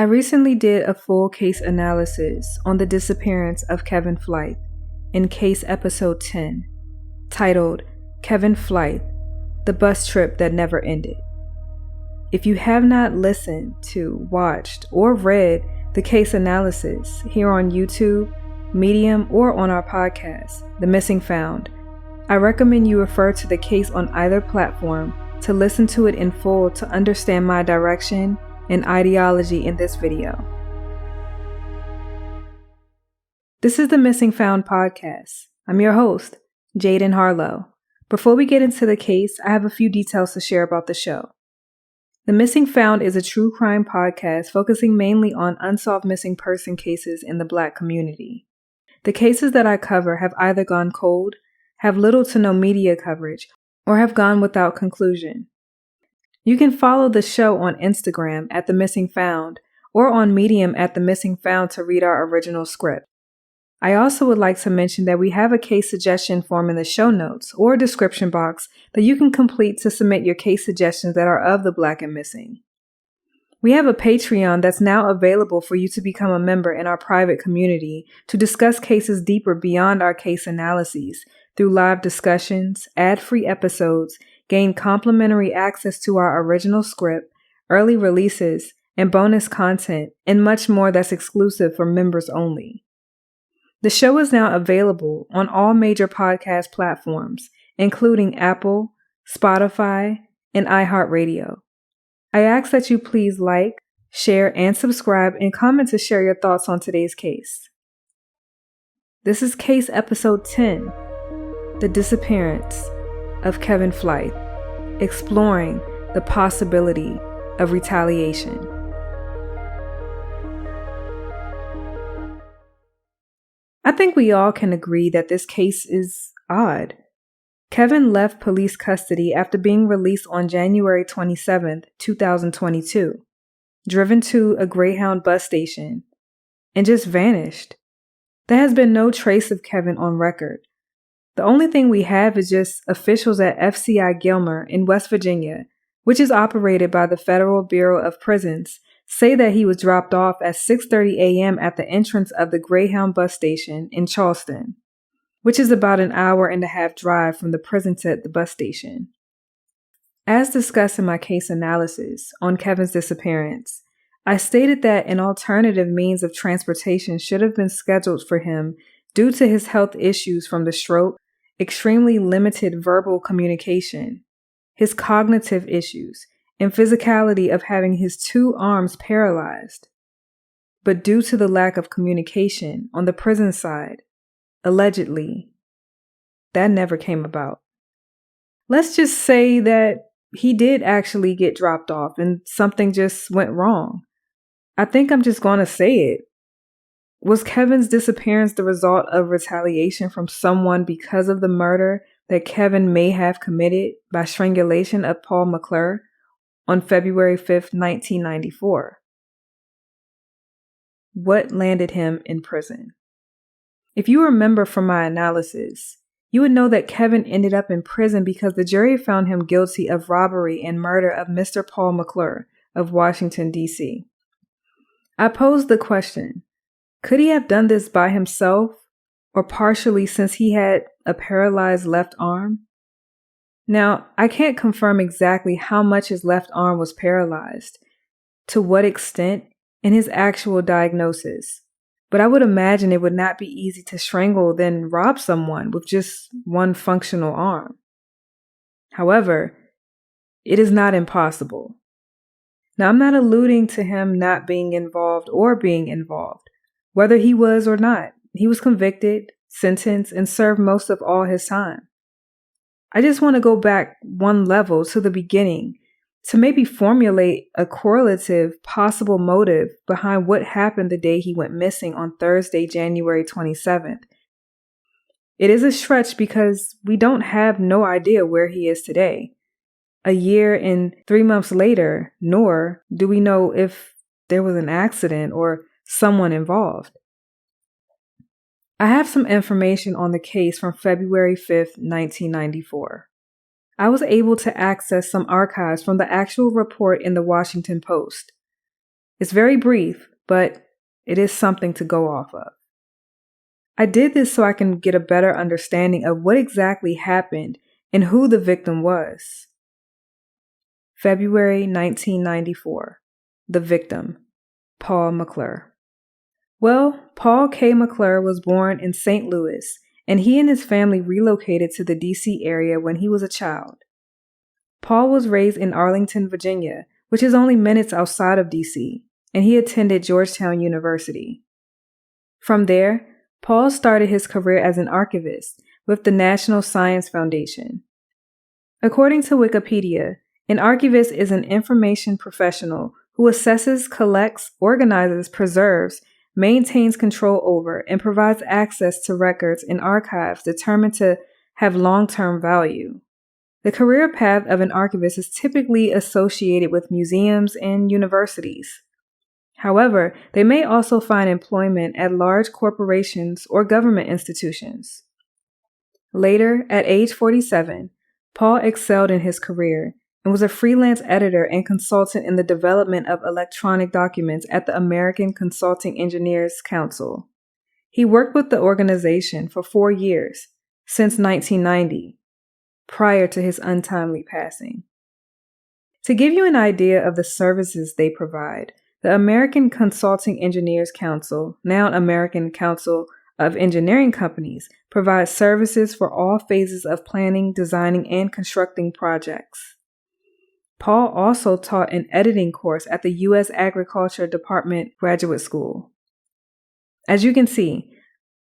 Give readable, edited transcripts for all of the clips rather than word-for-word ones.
recently did a full case analysis on the disappearance of Kevin Flythe in case episode 10, titled Kevin Flythe, the bus trip that never ended. If you have not listened to, watched, or read the case analysis here on YouTube, Medium, or on our podcast, The Missing Found, I recommend you refer to the case on either platform to listen to it in full to understand my direction and ideology in this video. This is the Missing Found podcast. I'm your host, Jaden Harlow. Before we get into the case, I have a few details to share about the show. The Missing Found is a true crime podcast focusing mainly on unsolved missing person cases in the Black community. The cases that I cover have either gone cold, have little to no media coverage, or have gone without conclusion. You can follow the show on Instagram at The Missing Found or on Medium at The Missing Found to read our original script. I also would like to mention that we have a case suggestion form in the show notes or description box that you can complete to submit your case suggestions that are of the Black and missing. We have a Patreon that's now available for you to become a member in our private community to discuss cases deeper beyond our case analyses through live discussions, ad-free episodes, gain complimentary access to our original script, early releases, and bonus content, and much more that's exclusive for members only. The show is now available on all major podcast platforms, including Apple, Spotify, and iHeartRadio. I ask that you please like, share, and subscribe, and comment to share your thoughts on today's case. This is case episode 10, The Disappearance of Kevin Flythe, exploring the possibility of retaliation. I think we all can agree that this case is odd. Kevin left police custody after being released on January 27, 2022, driven to a Greyhound bus station, and just vanished. There has been no trace of Kevin on record. The only thing we have is just officials at FCI Gilmer in West Virginia, which is operated by the Federal Bureau of Prisons, say that he was dropped off at 6:30 a.m. at the entrance of the Greyhound bus station in Charleston, which is about an hour and a half drive from the prison to the bus station. As discussed in my case analysis on Kevin's disappearance, I stated that an alternative means of transportation should have been scheduled for him due to his health issues from the stroke, extremely limited verbal communication, his cognitive issues, and physicality of having his two arms paralyzed. But due to the lack of communication on the prison side, allegedly, that never came about. Let's just say that he did actually get dropped off and something just went wrong. I think I'm just going to say it. Was Kevin's disappearance the result of retaliation from someone because of the murder that Kevin may have committed by strangulation of Paul McClure on February 5th, 1994? What landed him in prison? If you remember from my analysis, you would know that Kevin ended up in prison because the jury found him guilty of robbery and murder of Mr. Paul McClure of Washington, D.C. I posed the question, could he have done this by himself or partially since he had a paralyzed left arm? Now, I can't confirm exactly how much his left arm was paralyzed, to what extent, and his actual diagnosis, but I would imagine it would not be easy to strangle then rob someone with just one functional arm. However, it is not impossible. Now, I'm not alluding to him not being involved or being involved. Whether he was or not, he was convicted, sentenced, and served most of all his time. I just want to go back one level to the beginning to maybe formulate a correlative possible motive behind what happened the day he went missing on Thursday, January 27th. It is a stretch because we don't have no idea where he is today. A year and 3 months later, nor do we know if there was an accident or someone involved. I have some information on the case from February 5th, 1994. I was able to access some archives from the actual report in the Washington Post. It's very brief, but it is something to go off of. I did this so I can get a better understanding of what exactly happened and who the victim was. February 1994. The victim, Paul McClure. Well, Paul K. McClure was born in St. Louis, and he and his family relocated to the D.C. area when he was a child. Paul was raised in Arlington, Virginia, which is only minutes outside of D.C., and he attended Georgetown University. From there, Paul started his career as an archivist with the National Science Foundation. According to Wikipedia, an archivist is an information professional who assesses, collects, organizes, preserves, maintains control over, and provides access to records and archives determined to have long-term value. The career path of an archivist is typically associated with museums and universities. However, they may also find employment at large corporations or government institutions. Later, at age 47, Paul excelled in his career and was a freelance editor and consultant in the development of electronic documents at the American Consulting Engineers Council. He worked with the organization for 4 years, since 1990, prior to his untimely passing. To give you an idea of the services they provide, the American Consulting Engineers Council, now American Council of Engineering Companies, provides services for all phases of planning, designing, and constructing projects. Paul also taught an editing course at the U.S. Agriculture Department Graduate School. As you can see,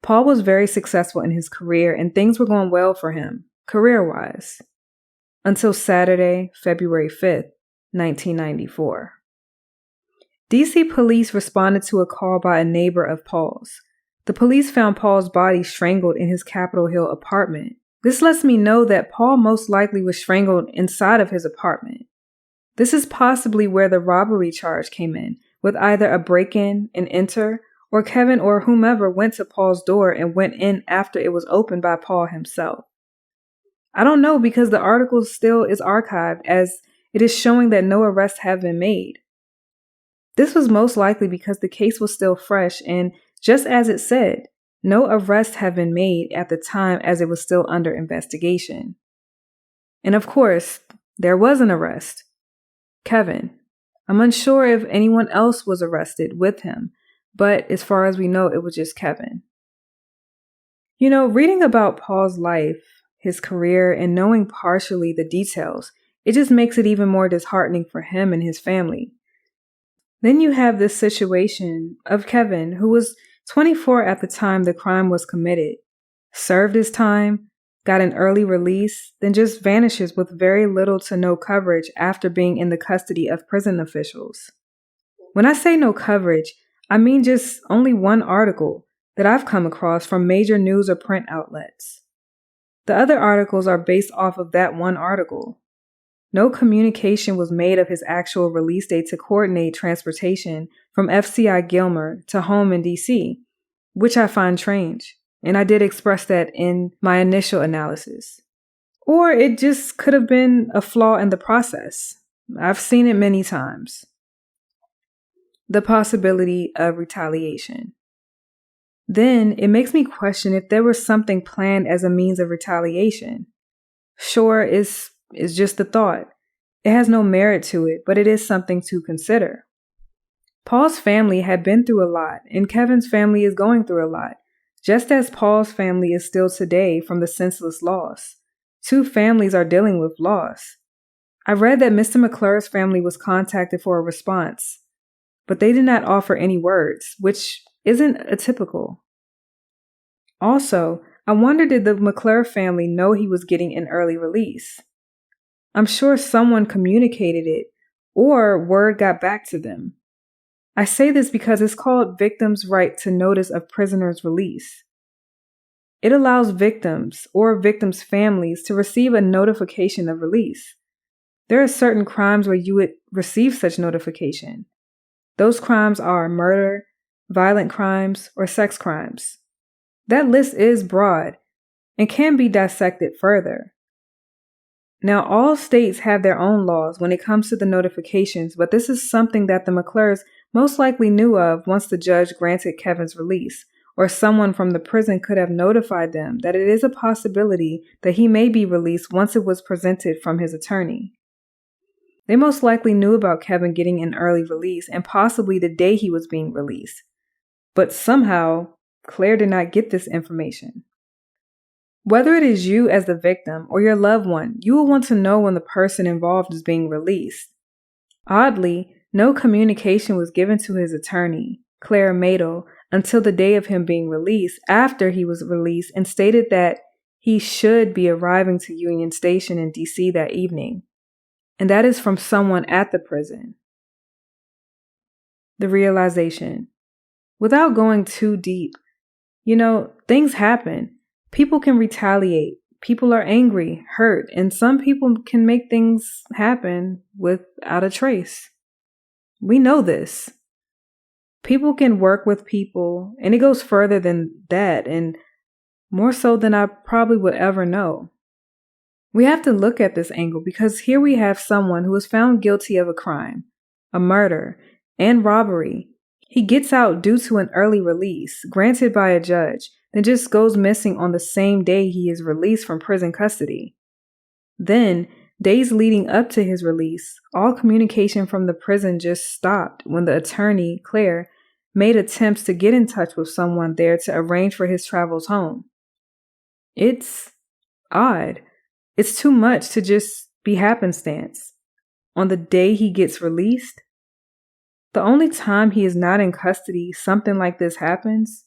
Paul was very successful in his career and things were going well for him, career-wise, until Saturday, February 5th, 1994. D.C. police responded to a call by a neighbor of Paul's. The police found Paul's body strangled in his Capitol Hill apartment. This lets me know that Paul most likely was strangled inside of his apartment. This is possibly where the robbery charge came in, with either a break-in and enter, or Kevin or whomever went to Paul's door and went in after it was opened by Paul himself. I don't know because the article still is archived as it is showing that no arrests have been made. This was most likely because the case was still fresh and, just as it said, no arrests have been made at the time as it was still under investigation. And of course, there was an arrest. Kevin. I'm unsure if anyone else was arrested with him, but as far as we know, it was just Kevin. You know, reading about Paul's life, his career, and knowing partially the details, it just makes it even more disheartening for him and his family. Then you have this situation of Kevin, who was 24 at the time the crime was committed, served his time, got an early release, then just vanishes with very little to no coverage after being in the custody of prison officials. When I say no coverage, I mean just only one article that I've come across from major news or print outlets. The other articles are based off of that one article. No communication was made of his actual release date to coordinate transportation from FCI Gilmer to home in D.C., which I find strange. And I did express that in my initial analysis. Or it just could have been a flaw in the process. I've seen it many times. The possibility of retaliation. Then it makes me question if there was something planned as a means of retaliation. Sure, it's just a thought. It has no merit to it, but it is something to consider. Paul's family had been through a lot, and Kevin's family is going through a lot. Just as Paul's family is still today from the senseless loss. 2 families are dealing with loss. I read that Mr. McClure's family was contacted for a response, but they did not offer any words, which isn't atypical. Also, I wonder did the McClure family know he was getting an early release? I'm sure someone communicated it, or word got back to them. I say this because it's called Victims' Right to Notice of Prisoner's Release. It allows victims or victims' families to receive a notification of release. There are certain crimes where you would receive such notification. Those crimes are murder, violent crimes, or sex crimes. That list is broad and can be dissected further. Now, all states have their own laws when it comes to the notifications, but this is something that the McClures most likely knew of once the judge granted Kevin's release, or someone from the prison could have notified them that it is a possibility that he may be released once it was presented from his attorney. They most likely knew about Kevin getting an early release and possibly the day he was being released. But somehow, Claire did not get this information. Whether it is you as the victim or your loved one, you will want to know when the person involved is being released. Oddly, no communication was given to his attorney, Claire Madel, until the day of him being released, after he was released, and stated that he should be arriving to Union Station in D.C. that evening. And that is from someone at the prison. The realization. Without going too deep, things happen. People can retaliate. People are angry, hurt, and some people can make things happen without a trace. We know this. People can work with people, and it goes further than that, and more so than I probably would ever know. We have to look at this angle because here we have someone who is found guilty of a crime, a murder, and robbery. He gets out due to an early release, granted by a judge, then just goes missing on the same day he is released from prison custody. Then, days leading up to his release, all communication from the prison just stopped when the attorney, Claire, made attempts to get in touch with someone there to arrange for his travels home. It's odd. It's too much to just be happenstance. On the day he gets released, the only time he is not in custody, something like this happens.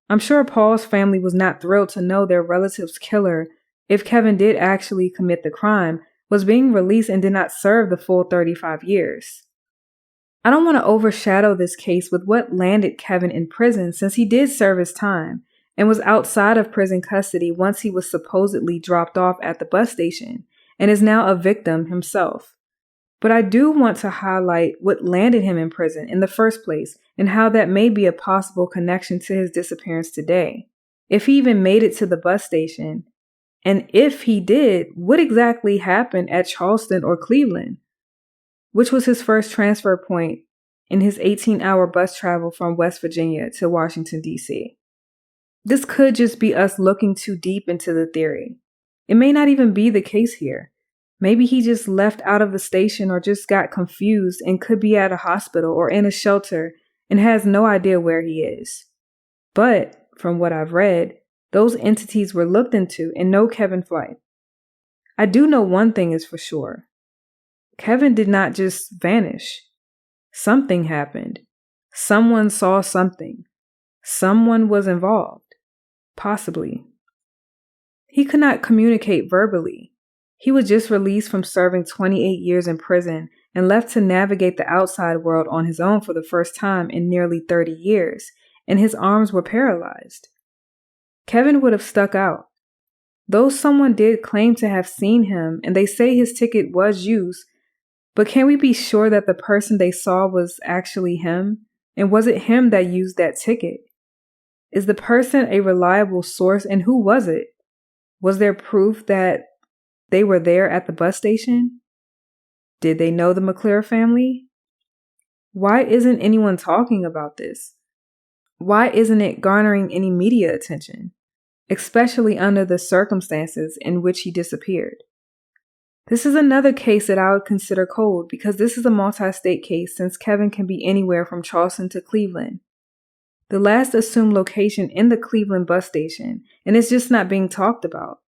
I'm sure Paul's family was not thrilled to know their relative's killer, if Kevin did actually commit the crime, was being released and did not serve the full 35 years. I don't want to overshadow this case with what landed Kevin in prison since he did serve his time and was outside of prison custody once he was supposedly dropped off at the bus station and is now a victim himself. But I do want to highlight what landed him in prison in the first place and how that may be a possible connection to his disappearance today. If he even made it to the bus station, and if he did, what exactly happened at Charleston or Cleveland, which was his first transfer point in his 18-hour bus travel from West Virginia to Washington, D.C. This could just be us looking too deep into the theory. It may not even be the case here. Maybe he just left out of the station or just got confused and could be at a hospital or in a shelter and has no idea where he is. But, from what I've read, those entities were looked into and no Kevin Flythe. I do know one thing is for sure. Kevin did not just vanish. Something happened. Someone saw something. Someone was involved. Possibly. He could not communicate verbally. He was just released from serving 28 years in prison and left to navigate the outside world on his own for the first time in nearly 30 years, and his arms were paralyzed. Kevin would have stuck out. Though someone did claim to have seen him and they say his ticket was used, but can we be sure that the person they saw was actually him? And was it him that used that ticket? Is the person a reliable source, and who was it? Was there proof that they were there at the bus station? Did they know the McClure family? Why isn't anyone talking about this? Why isn't it garnering any media attention, especially under the circumstances in which he disappeared? This is another case that I would consider cold because this is a multi-state case since Kevin can be anywhere from Charleston to Cleveland. The last assumed location in the Cleveland bus station, and it's just not being talked about.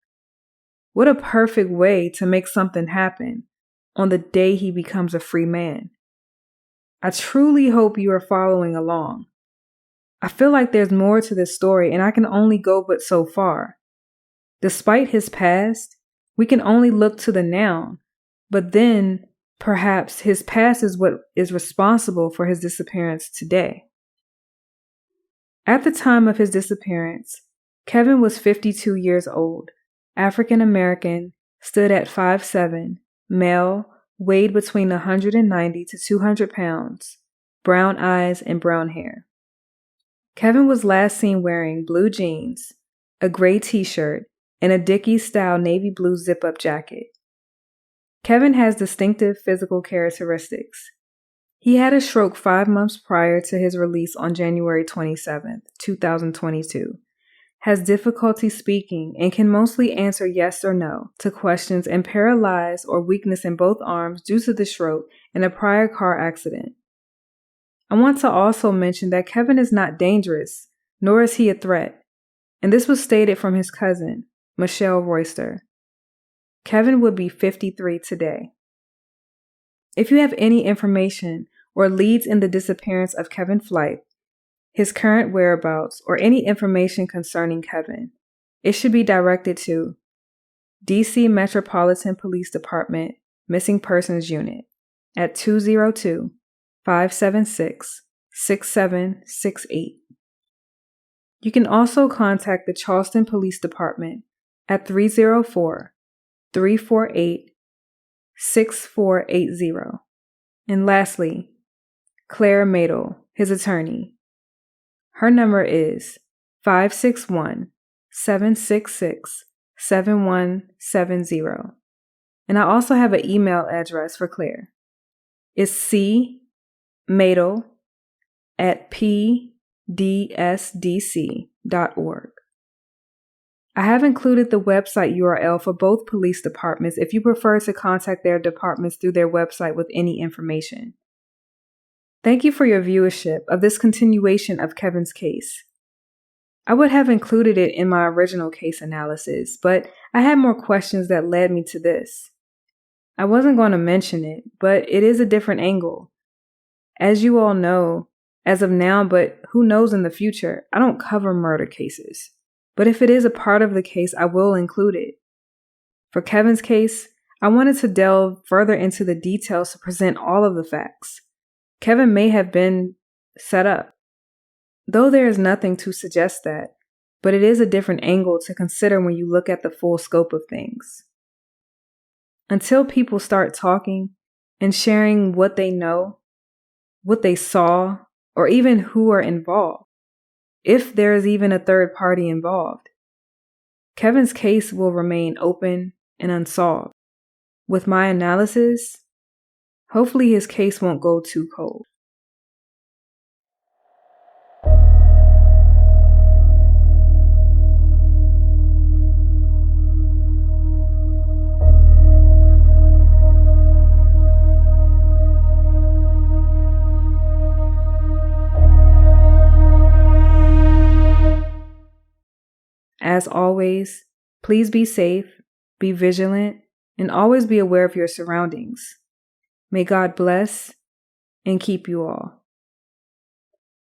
What a perfect way to make something happen on the day he becomes a free man. I truly hope you are following along. I feel like there's more to this story and I can only go but so far. Despite his past, we can only look to the now, but then perhaps his past is what is responsible for his disappearance today. At the time of his disappearance, Kevin was 52 years old, African American, stood at 5'7", male, weighed between 190 to 200 pounds, brown eyes and brown hair. Kevin was last seen wearing blue jeans, a gray t-shirt, and a Dickies-style navy blue zip-up jacket. Kevin has distinctive physical characteristics. He had a stroke 5 months prior to his release on January 27, 2022, has difficulty speaking, and can mostly answer yes or no to questions, and paralyzed or weakness in both arms due to the stroke and a prior car accident. I want to also mention that Kevin is not dangerous, nor is he a threat, and this was stated from his cousin, Michelle Royster. Kevin would be 53 today. If you have any information or leads in the disappearance of Kevin Flythe, his current whereabouts, or any information concerning Kevin, it should be directed to DC Metropolitan Police Department Missing Persons Unit at 202-576-6768. You can also contact the Charleston Police Department at 304-348-6480. And lastly, Claire Madel, his attorney. Her number is 561-766-7170. And I also have an email address for Claire. It's cmadel@pdsdc.org. I have included the website URL for both police departments if you prefer to contact their departments through their website with any information. Thank you for your viewership of this continuation of Kevin's case. I would have included it in my original case analysis, but I had more questions that led me to this. I wasn't going to mention it, but it is a different angle. As you all know, as of now, but who knows in the future, I don't cover murder cases. But if it is a part of the case, I will include it. For Kevin's case, I wanted to delve further into the details to present all of the facts. Kevin may have been set up, though there is nothing to suggest that, but it is a different angle to consider when you look at the full scope of things. Until people start talking and sharing what they know, what they saw, or even who are involved, if there is even a third party involved, Kevin's case will remain open and unsolved. With my analysis, hopefully his case won't go too cold. As always, please be safe, be vigilant, and always be aware of your surroundings. May God bless and keep you all.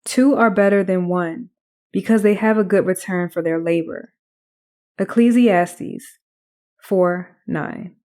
2 are better than 1 because they have a good return for their labor. Ecclesiastes 4:9.